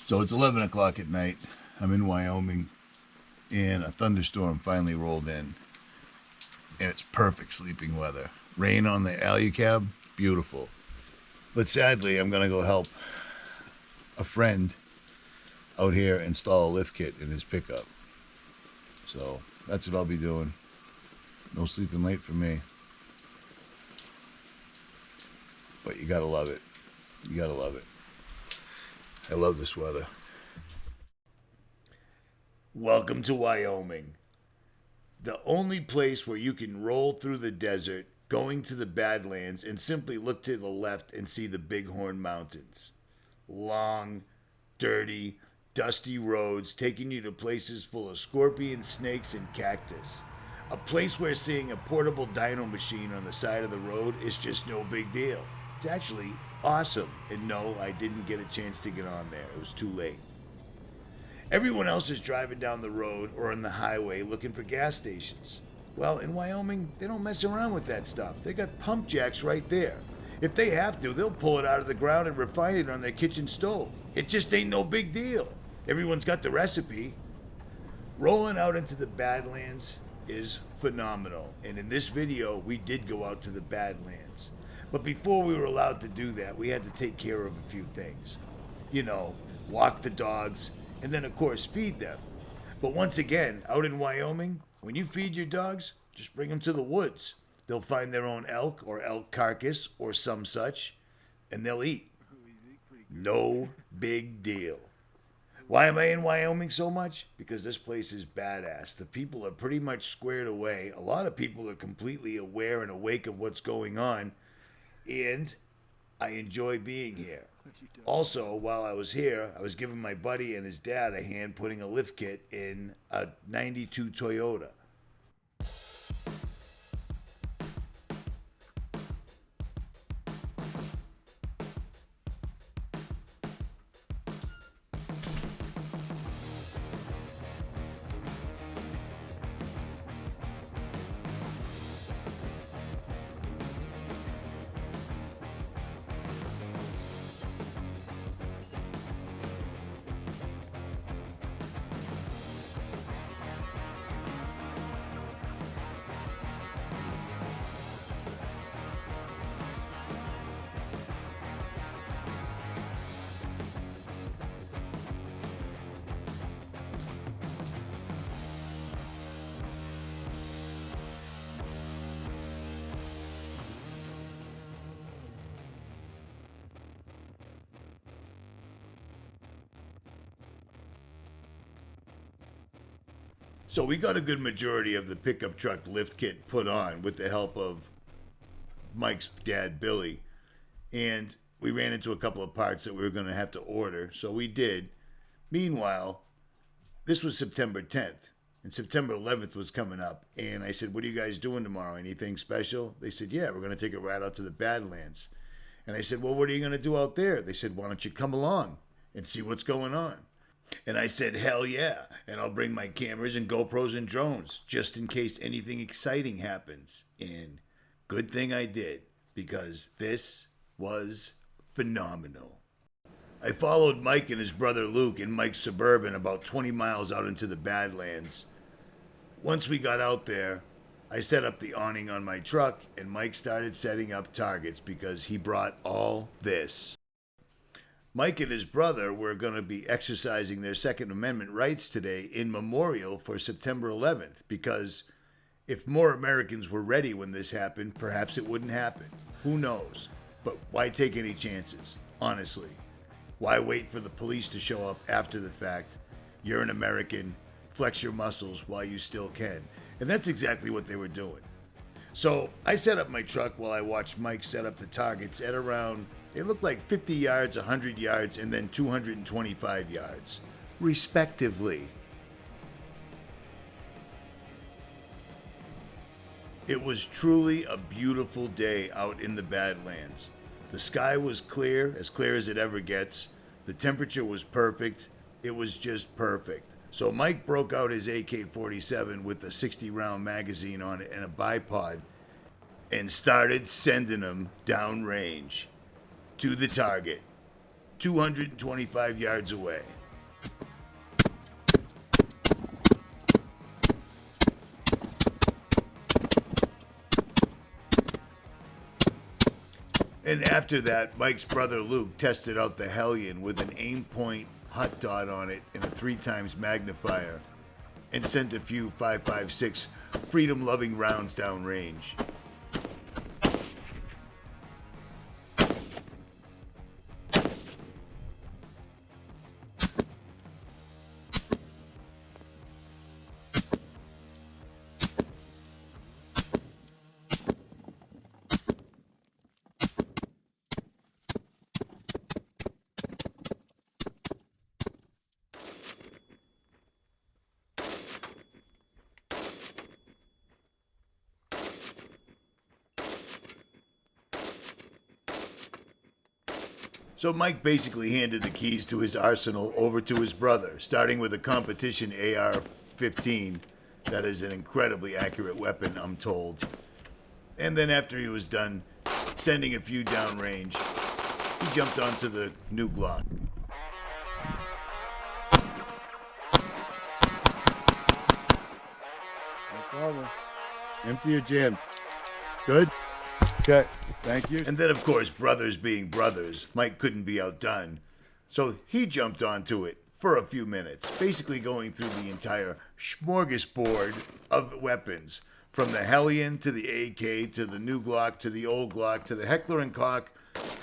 So it's 11 o'clock at night. I'm in Wyoming, and a thunderstorm finally rolled in, and it's perfect sleeping weather. Rain on the Alucab, beautiful. But sadly, I'm going to go help a friend out here install a lift kit in his pickup. So that's what I'll be doing. No sleeping late for me. But you gotta love it. You gotta love it. I love this weather. Welcome to Wyoming. The only place where you can roll through the desert, going to the Badlands, and simply look to the left and see the Bighorn Mountains. Long, dirty, dusty roads taking you to places full of scorpions, snakes, and cactus. A place where seeing a portable dyno machine on the side of the road is just no big deal. It's actually awesome. And no, I didn't get a chance to get on there. It was too late. Everyone else is driving down the road or on the highway looking for gas stations. Well, in Wyoming, they don't mess around with that stuff. They got pump jacks right there. If they have to, they'll pull it out of the ground and refine it on their kitchen stove. It just ain't no big deal. Everyone's got the recipe. Rolling out into the Badlands is phenomenal. And in this video, we did go out to the Badlands. But before we were allowed to do that, we had to take care of a few things. You know, walk the dogs, and then of course feed them. But once again, out in Wyoming, when you feed your dogs, just bring them to the woods. They'll find their own elk or elk carcass or some such, and they'll eat. No big deal. Why am I in Wyoming so much? Because this place is badass. The people are pretty much squared away. A lot of people are completely aware and awake of what's going on, and I enjoy being here. Also, while I was here, I was giving my buddy and his dad a hand putting a lift kit in a 92 Toyota. So we got a good majority of the pickup truck lift kit put on with the help of Mike's dad, Billy. And we ran into a couple of parts that we were going to have to order, so we did. Meanwhile, this was September 10th, and September 11th was coming up. And I said, what are you guys doing tomorrow? Anything special? They said, yeah, we're going to take a ride out to the Badlands. And I said, well, what are you going to do out there? They said, why don't you come along and see what's going on? And I said, hell yeah, and I'll bring my cameras and GoPros and drones, just in case anything exciting happens. And good thing I did, because this was phenomenal. I followed Mike and his brother Luke in Mike's Suburban about 20 miles out into the Badlands. Once we got out there, I set up the awning on my truck, and Mike started setting up targets because he brought all this. Mike and his brother were going to be exercising their Second Amendment rights today in memorial for September 11th, because if more Americans were ready when this happened, perhaps it wouldn't happen. Who knows? But why take any chances? Honestly. Why wait for the police to show up after the fact? You're an American. Flex your muscles while you still can. And that's exactly what they were doing. So I set up my truck while I watched Mike set up the targets at around, it looked like 50 yards, 100 yards, and then 225 yards, respectively. It was truly a beautiful day out in the Badlands. The sky was clear as it ever gets. The temperature was perfect. It was just perfect. So Mike broke out his AK-47 with a 60-round magazine on it and a bipod and started sending them downrange to the target. 225 yards away. And after that, Mike's brother Luke tested out the Hellion with an aim point hot dot on it and a 3x magnifier, and sent a few 5.56 freedom-loving rounds downrange. So Mike basically handed the keys to his arsenal over to his brother, starting with a competition AR-15 that is an incredibly accurate weapon, I'm told. And then after he was done sending a few downrange, he jumped onto the new Glock. No problem. Empty or jammed? Good? Okay, thank you. And then, of course, brothers being brothers, Mike couldn't be outdone. So he jumped onto it for a few minutes, basically going through the entire smorgasbord of weapons, from the Hellion to the AK to the new Glock to the old Glock to the Heckler & Koch,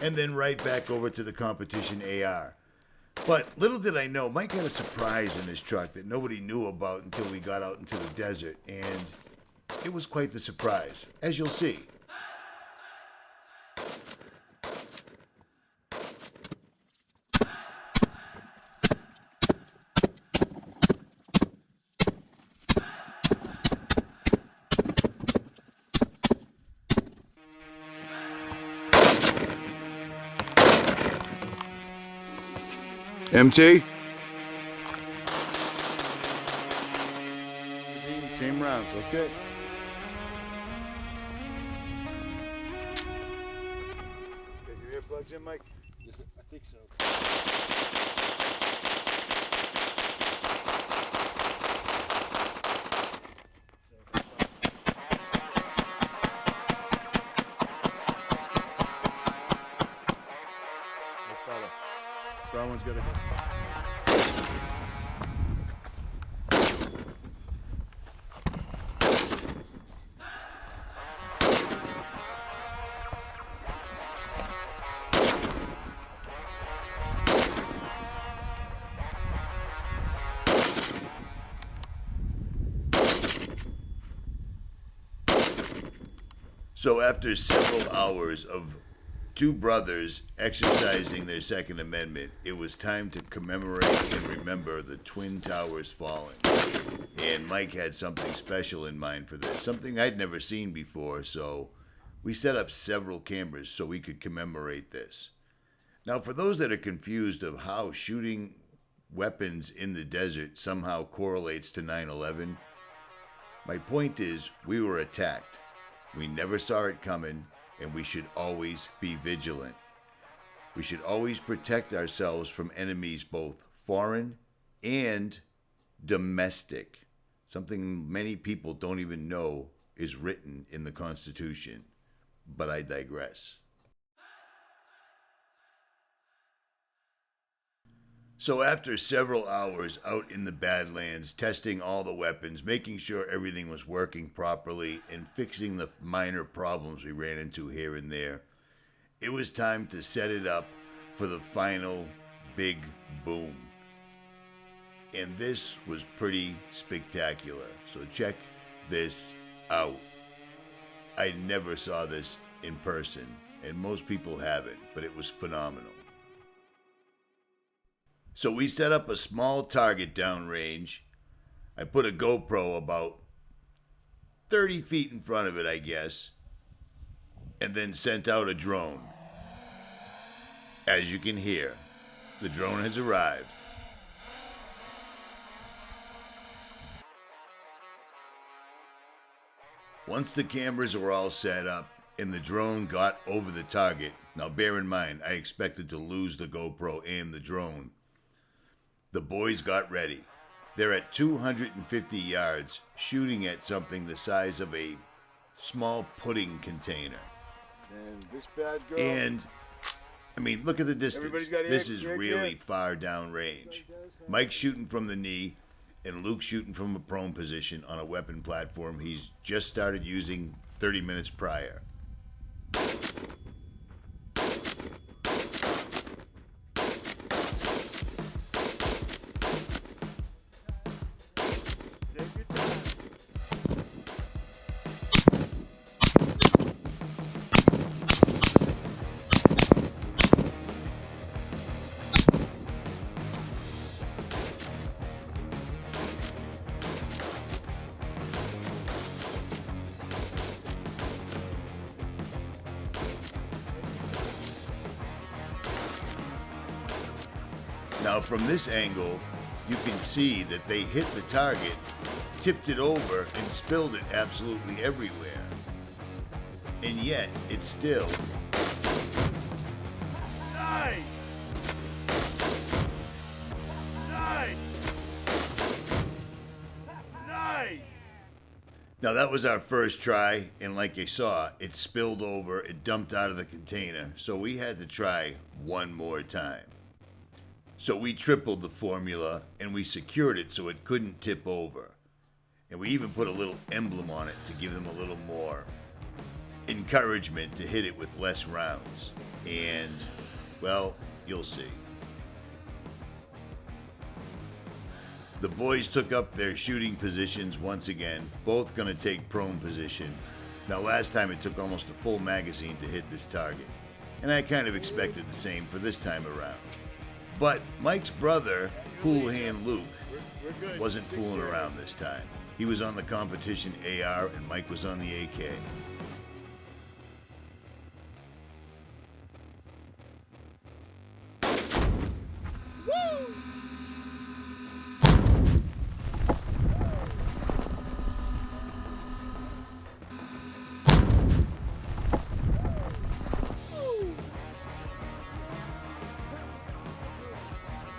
and then right back over to the competition AR. But little did I know, Mike had a surprise in his truck that nobody knew about until we got out into the desert, and it was quite the surprise, as you'll see. MT? Same rounds, okay? Got your earplugs in, Mike? Yes, I think so. Brown one's got to go. So after several hours of two brothers exercising their Second Amendment, it was time to commemorate and remember the Twin Towers falling. And Mike had something special in mind for this, something I'd never seen before, so we set up several cameras so we could commemorate this. Now, for those that are confused of how shooting weapons in the desert somehow correlates to 9/11, my point is we were attacked. We never saw it coming, and we should always be vigilant. We should always protect ourselves from enemies both foreign and domestic, something many people don't even know is written in the Constitution. But I digress. So after several hours out in the Badlands, testing all the weapons, making sure everything was working properly, and fixing the minor problems we ran into here and there, it was time to set it up for the final big boom. And this was pretty spectacular. So check this out. I never saw this in person, and most people haven't, but it was phenomenal. So we set up a small target downrange. I put a GoPro about 30 feet in front of it, I guess, and then sent out a drone. As you can hear, the drone has arrived. Once the cameras were all set up and the drone got over the target. Now bear in mind, I expected to lose the GoPro and the drone. The boys got ready. They're at 250 yards, shooting at something the size of a small pudding container. And this bad girl. And, I mean, look at the distance. Everybody's got This air- is air really gear. far down range. Mike's shooting from the knee, and Luke's shooting from a prone position on a weapon platform he's just started using 30 minutes prior. Now from this angle, you can see that they hit the target, tipped it over, and spilled it absolutely everywhere. And yet, it's still... Nice! Nice! Nice! Now that was our first try, and like you saw, it spilled over, it dumped out of the container, so we had to try one more time. So we tripled the formula, and we secured it so it couldn't tip over. And we even put a little emblem on it to give them a little more encouragement to hit it with less rounds. And, well, you'll see. The boys took up their shooting positions once again, both gonna take prone position. Now last time it took almost a full magazine to hit this target, and I kind of expected the same for this time around. But Mike's brother, Cool Hand Luke, We're good. wasn't fooling around this time. He was on the competition AR and Mike was on the AK.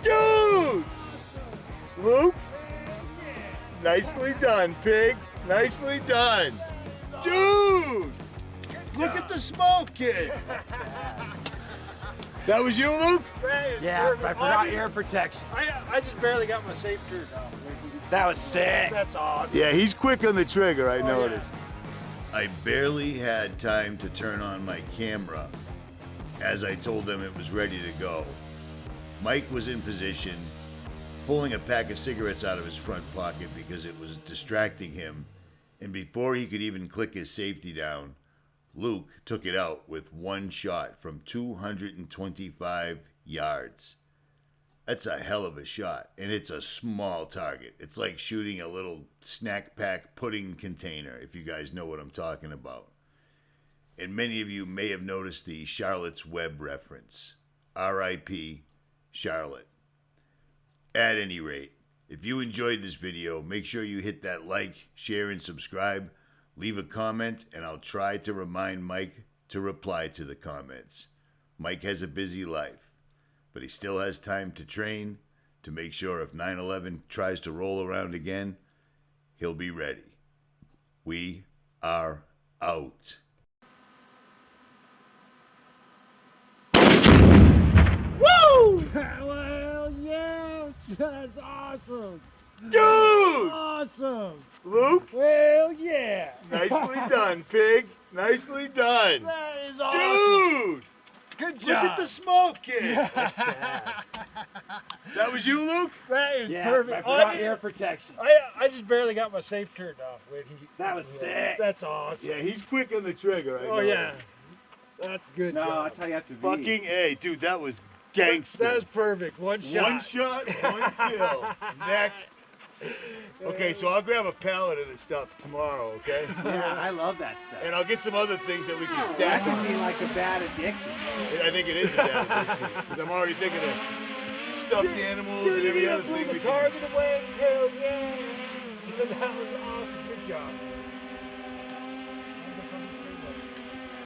Dude! Luke? Nicely done, pig. Nicely done. Dude! Look at the smoke, kid. That was you, Luke? Yeah, I forgot ear protection. I just barely got my safe turned off. That was sick. That's awesome. Yeah, he's quick on the trigger, I noticed. I barely had time to turn on my camera as I told them it was ready to go. Mike was in position, pulling a pack of cigarettes out of his front pocket because it was distracting him, and before he could even click his safety down, Luke took it out with one shot from 225 yards. That's a hell of a shot, and it's a small target. It's like shooting a little snack pack pudding container, if you guys know what I'm talking about. And many of you may have noticed the Charlotte's Web reference. R.I.P. Charlotte. At any rate, if you enjoyed this video, make sure you hit that like, share, and subscribe. Leave a comment, and I'll try to remind Mike to reply to the comments. Mike has a busy life, but he still has time to train to make sure if 9/11 tries to roll around again, he'll be ready. We are out. Well, yeah, that's awesome. Dude! Awesome. Luke? Well, yeah. Nicely done, pig. Nicely done. That is awesome. Dude! Good Look job. at the smoke, kid. That was you, Luke? That is Yeah, perfect. I Oh, forgot I, ear protection. I just barely got my safe turned off. That was sick. That's awesome. Yeah, he's quick on the trigger. I Oh, yeah. noticed. That's good. No, job. that's how you have to be. Fucking A, dude, that was gangster. That was perfect. One shot. One shot, one kill. Next. Okay, so I'll grab a pallet of this stuff tomorrow, okay? Yeah, I love that stuff. And I'll get some other things that we can That stack. could be like a bad addiction. I think it is a bad addiction, because I'm already thinking of stuffed animals and every other thing we the can. target away. Hell yeah. That was awesome. Good job, man.